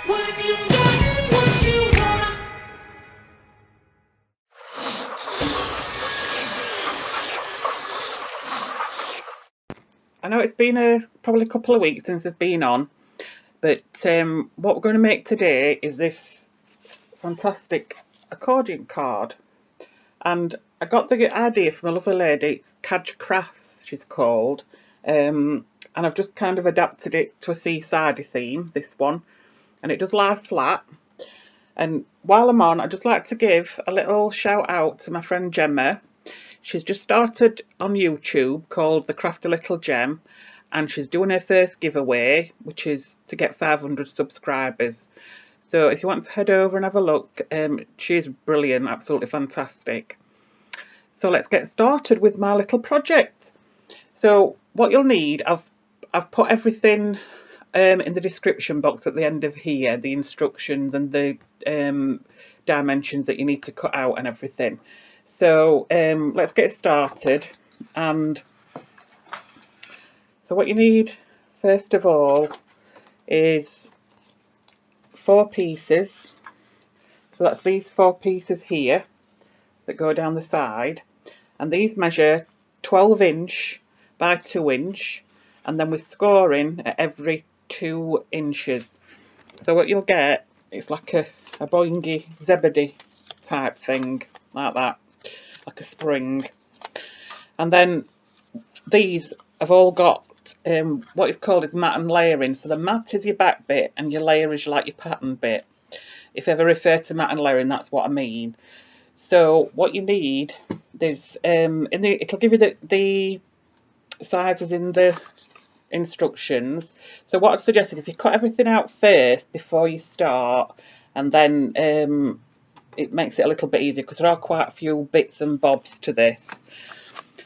when you've got what you want. I know it's been probably a couple of weeks since I've been on, but what we're going to make today is this fantastic accordion card. And I got the idea from a lovely lady, it's Cajcrafts she's called, and I've just kind of adapted it to a seaside theme, this one, and it does lie flat. And while I'm on, I'd just like to give a little shout out to my friend Gemma. She's just started on YouTube called the Crafty Little Gem, and she's doing her first giveaway, which is to get 500 subscribers. So if you want to head over and have a look, she's brilliant, absolutely fantastic. So let's get started with my little project. So what you'll need, I've put everything in the description box at the end of here, the instructions and the dimensions that you need to cut out and everything. So let's get started. And so what you need first of all is 4 pieces. So that's these 4 pieces here that go down the side, and these measure 12" by 2", and then we're scoring at every 2 inches. So what you'll get is like a boingy zebedee type thing, like that, like a spring. And then these have all got what is called mat and layering. So the mat is your back bit and your layer is like your pattern bit. If I ever refer to mat and layering, that's what I mean. So what you need is it'll give you the sizes in the instructions. So what I'd suggest is if you cut everything out first before you start, and then it makes it a little bit easier because there are quite a few bits and bobs to this.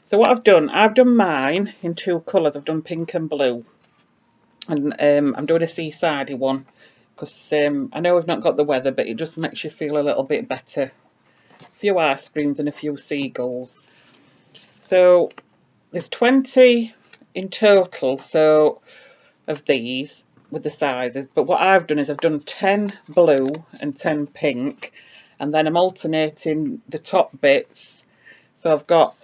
So what I've done mine in 2 colours. I've done pink and blue, and I'm doing a seasidey one because I know we've not got the weather, but it just makes you feel a little bit better. A few ice creams and a few seagulls. So there's 20 in total, so of these with the sizes, but what I've done is I've done 10 blue and 10 pink, and then I'm alternating the top bits. So I've got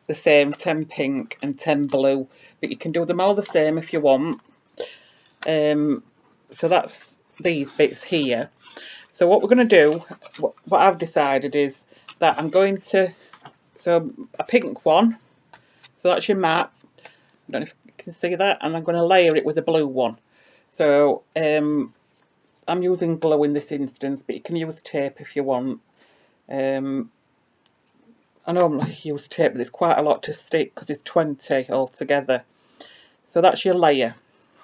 the same 10 pink and 10 blue, but you can do them all the same if you want. So that's these bits here. So what we're going to do, what I've decided is that I'm going to, so a pink one, so that's your mat, I don't know if you can see that, and I'm going to layer it with a blue one. So I'm using glue in this instance, but you can use tape if you want. I normally use tape, but there's quite a lot to stick because it's 20 altogether. So that's your layer.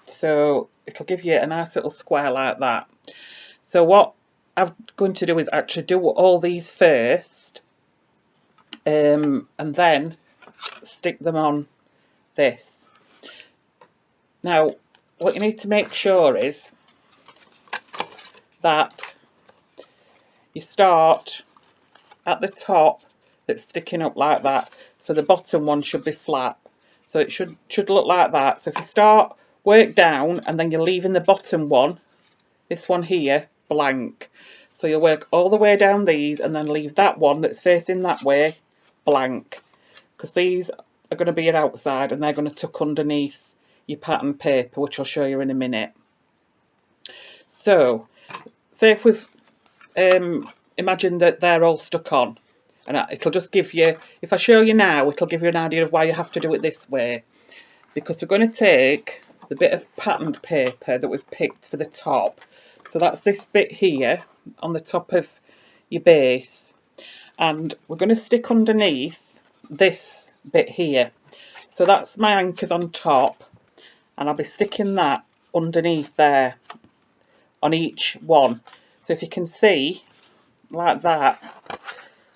So it'll give you a nice little square like that. So what I'm going to do is actually do all these first, and then stick them on this. Now what you need to make sure is that you start at the top that's sticking up like that, so the bottom one should be flat, so it should look like that. So if you start work down and then you're leaving the bottom one, this one here, blank, so you'll work all the way down these and then leave that one that's facing that way blank, because these are going to be your outside and they're going to tuck underneath your pattern paper, which I'll show you in a minute. So say if we've imagine that they're all stuck on, and it'll just give you, if I show you now, it'll give you an idea of why you have to do it this way, because we're going to take the bit of patterned paper that we've picked for the top. So that's this bit here on the top of your base, and we're going to stick underneath this bit here. So that's my anchors on top, and I'll be sticking that underneath there on each one. So if you can see like that,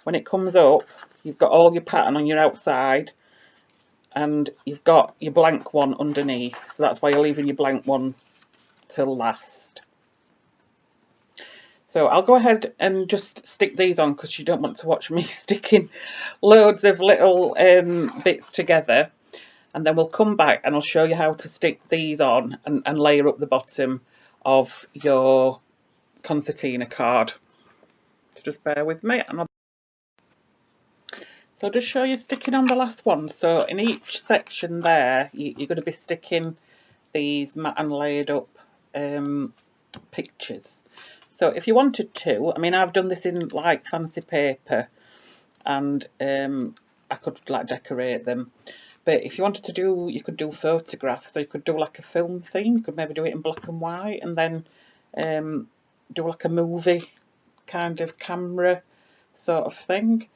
when it comes up, you've got all your pattern on your outside and you've got your blank one underneath. So that's why you're leaving your blank one till last. So I'll go ahead and just stick these on because you don't want to watch me sticking loads of little bits together. And then we'll come back and I'll show you how to stick these on and layer up the bottom of your concertina card. So just bear with me. So I'll just show you sticking on the last one. So in each section there, you're going to be sticking these matte and layered up pictures. So if you wanted to, I mean, I've done this in like fancy paper, and I could like decorate them. But if you wanted to do, you could do photographs. So you could do like a film theme. You could maybe do it in black and white, and then do like a movie kind of camera sort of thing.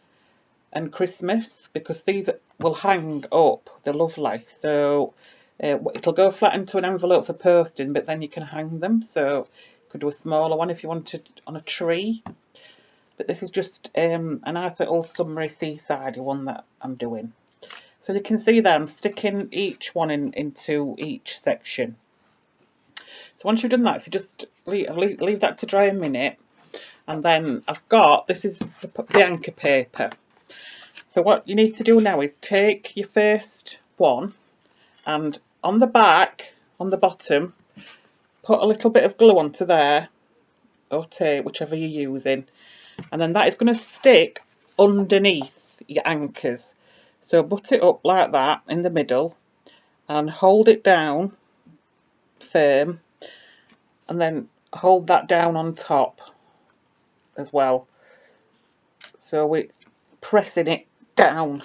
And Christmas, because these will hang up. They're lovely. So it'll go flat into an envelope for posting, but then you can hang them. So you could do a smaller one if you wanted on a tree. But this is just a nice little summery seaside one that I'm doing. So you can see that I'm sticking each one into each section. So once you've done that, if you just leave that to dry a minute, and then I've got, this is the anchor paper. So what you need to do now is take your first one, and on the back, on the bottom, put a little bit of glue onto there, or tape, whichever you're using, and then that is going to stick underneath your anchors. So butt it up like that in the middle and hold it down firm, and then hold that down on top as well. So we're pressing it down,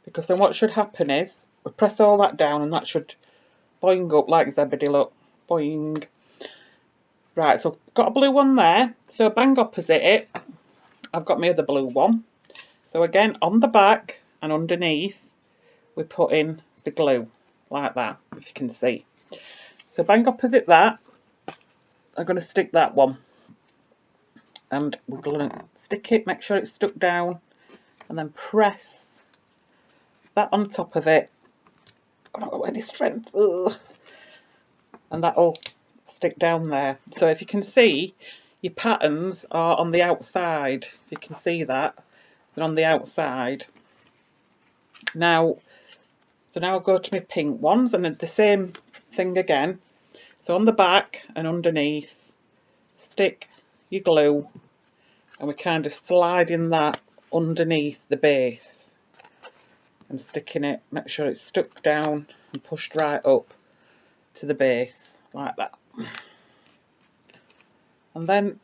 because then what should happen is we press all that down and that should boing up like Zebedee, look, boing. Right, so got a blue one there, so bang opposite it I've got my other blue one. So again, on the back and underneath we put in the glue like that, if you can see. So bang opposite that I'm going to stick that one, and we're going to stick it, make sure it's stuck down, and then press that on top of it. I've not got any strength. Ugh. And that'll stick down there. So if you can see, your patterns are on the outside. If you can see that, they're on the outside. Now, so now I'll go to my pink ones, and the same thing again. So on the back and underneath, stick your glue, and we're kind of sliding that underneath the base and sticking it, make sure it's stuck down and pushed right up to the base like that. And then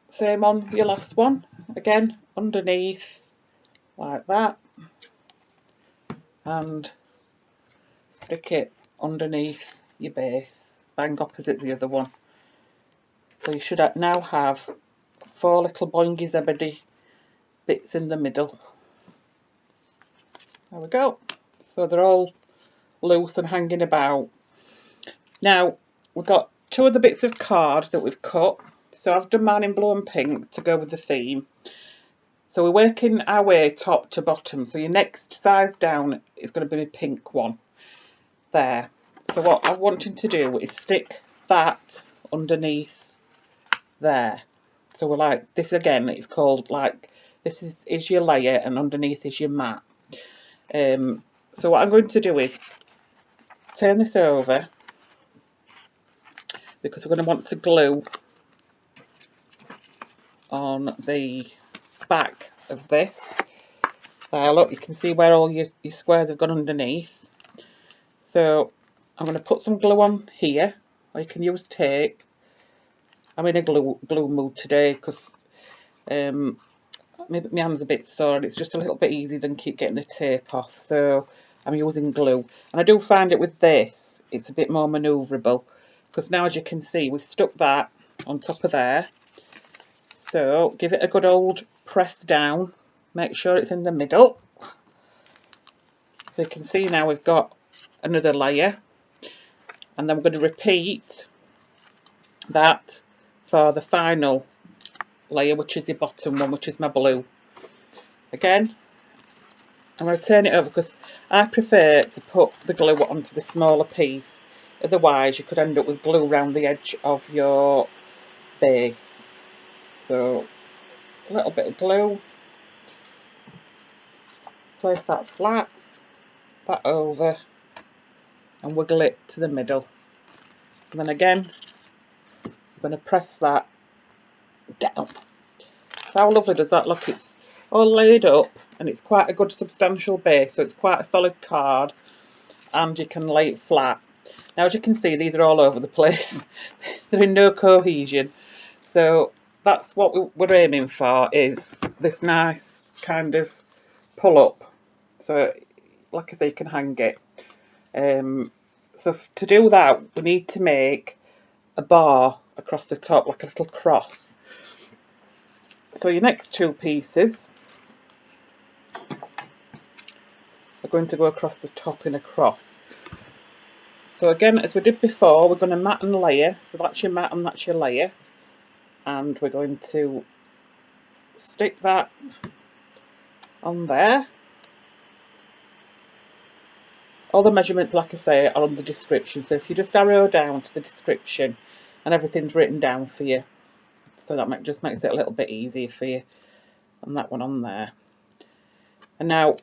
same on your last one, again underneath like that, and stick it underneath your base, bang opposite the other one. So you should now have 4 little boingy zebedee bits in the middle. There we go. So they're all loose and hanging about. Now we've got 2 other bits of card that we've cut. So I've done mine in blue and pink to go with the theme. So we're working our way top to bottom. So your next size down is going to be the pink one there. So what I'm wanting to do is stick that underneath there. So we're like, this again, it's called like, this is your layer and underneath is your mat. So what I'm going to do is turn this over, because we're going to want to glue on the back of this. There, look, you can see where all your squares have gone underneath. So I'm going to put some glue on here, or you can use tape. I'm in a glue mood today because my hand's a bit sore and it's just a little bit easier than keep getting the tape off. So I'm using glue, and I do find it with this, it's a bit more manoeuvrable, because now as you can see we've stuck that on top of there. So give it a good old press down, make sure it's in the middle. So you can see now we've got another layer, and then we're going to repeat that for the final layer, which is the bottom one, which is my blue. Again, I'm going to turn it over because I prefer to put the glue onto the smaller piece, otherwise you could end up with glue around the edge of your base. So a little bit of glue, place that flat, that over, and wiggle it to the middle And then again, I'm going to press that down. So how lovely does that look? It's all laid up and it's quite a good substantial base, so it's quite a solid card, and you can lay it flat. Now as you can see, these are all over the place. They're in no cohesion. So that's what we're aiming for, is this nice kind of pull up. So like I say, you can hang it. So to do that, we need to make a bar across the top, like a little cross. So your next two pieces are going to go across the top in a cross. So again, as we did before, we're going to mat and layer. So that's your mat and that's your layer. And we're going to stick that on there. All the measurements, like I say, are on the description. So if you just arrow down to the description, and everything's written down for you. So that just makes it a little bit easier for you. And that one on there. And now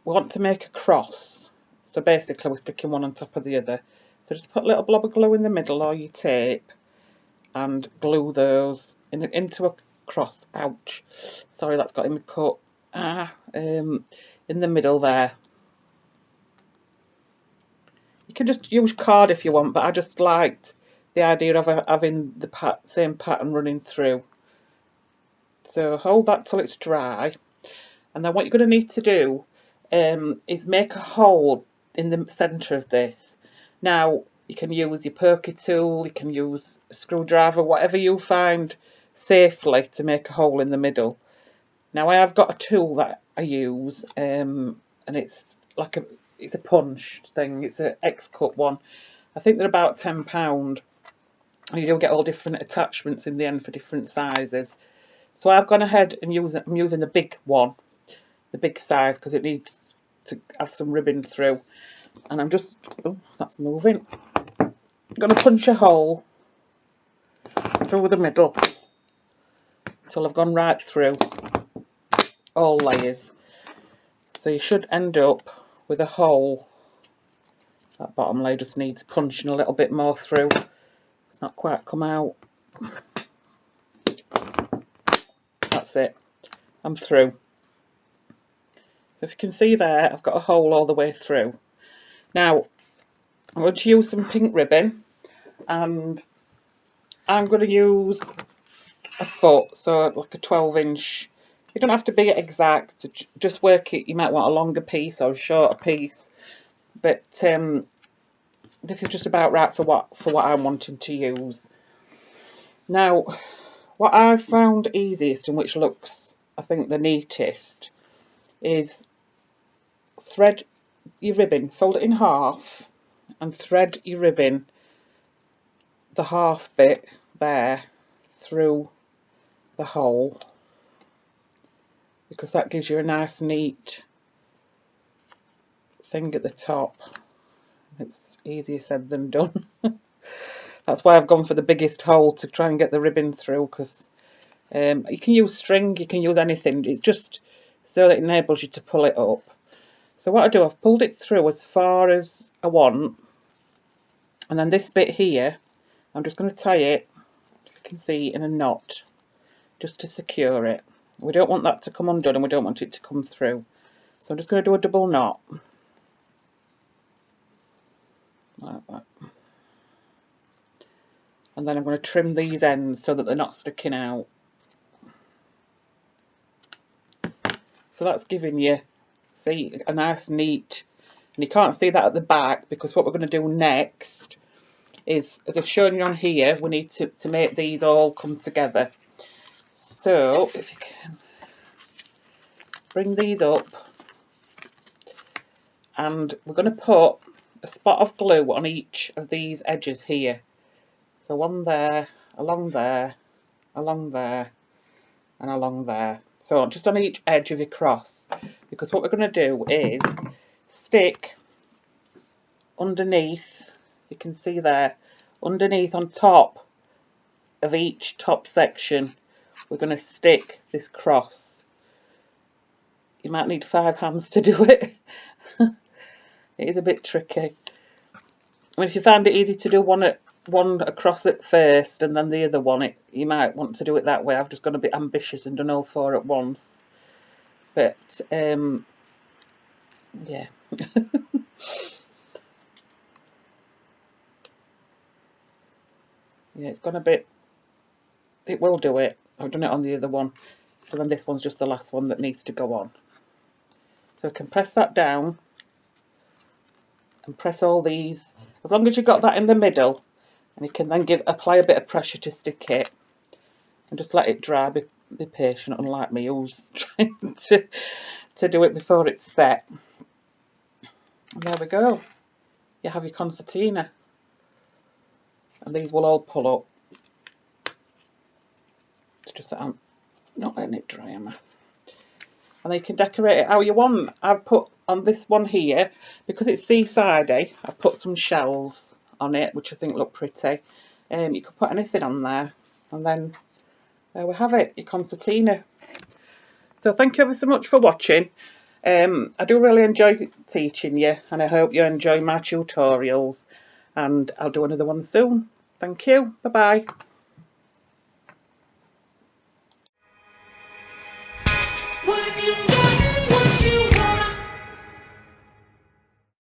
we want to make a cross. So basically we're sticking one on top of the other. So just put a little blob of glue in the middle, or your tape, and glue those into a cross. Ouch. Sorry, that's got him cut. In the middle there. You can just use card if you want, but I just liked the idea of having the same pattern running through. So hold that till it's dry, and then what you're going to need to do is make a hole in the centre of this. Now you can use your pokey tool, you can use a screwdriver, whatever you find safely to make a hole in the middle. Now I have got a tool that I use, and it's like it's a punch thing. It's an X-cut one. I think they're about £10, and you do get all different attachments in the end for different sizes. So I've gone ahead and I'm using the big one, the big size, because it needs to have some ribbon through. And I'm just, oh, that's moving. I'm going to punch a hole through the middle until I've gone right through all layers. So you should end up with a hole. That bottom layer just needs punching a little bit more through. It's not quite come out. That's it. I'm through. So if you can see there, I've got a hole all the way through. Now, I'm going to use some pink ribbon, and I'm going to use a foot, so like a 12-inch. You don't have to be exact, just work it. You might want a longer piece or a shorter piece, but this is just about right for what I'm wanting to use. Now, what I've found easiest, and which looks, I think, the neatest, is thread your ribbon, fold it in half, and thread your ribbon, the half bit there, through the hole, because that gives you a nice neat thing at the top. It's easier said than done. That's why I've gone for the biggest hole, to try and get the ribbon through, because you can use string, you can use anything. It's just so that it enables you to pull it up. So what I do, I've pulled it through as far as I want, and then this bit here, I'm just going to tie it, if you can see, in a knot, just to secure it. We don't want that to come undone, and we don't want it to come through. So I'm just going to do a double knot, like that. And then I'm going to trim these ends so that they're not sticking out. So that's giving you, see, a nice neat, and you can't see that at the back, because what we're going to do next is, as I've shown you on here, we need to make these all come together. So if you can bring these up, and we're going to put a spot of glue on each of these edges here. So one there, along there, along there, and along there. So just on each edge of your cross, because what we're going to do is stick underneath, you can see there, underneath, on top of each top section, we're going to stick this cross. You might need 5 hands to do it. It is a bit tricky. I mean, if you find it easy to do one at one across it first and then the other one, you might want to do it that way. I've just gone a bit ambitious and done all 4 at once. But yeah. Yeah, it's gone a bit, it will do it. I've done it on the other one. So then this one's just the last one that needs to go on. So I can press that down and press all these, as long as you've got that in the middle, and you can then apply a bit of pressure to stick it and just let it dry. Be patient, unlike me who's trying to do it before it's set. And there we go. You have your concertina, and these will all pull up. It's just that I'm not letting it dry, am I? And then you can decorate it how you want. I've put on this one here, because it's seasidey, I've put some shells on it, which I think look pretty. You could put anything on there, and then there we have it, your concertina. So thank you ever so much for watching. I do really enjoy teaching you, and I hope you enjoy my tutorials, and I'll do another one soon. Thank you. Bye bye.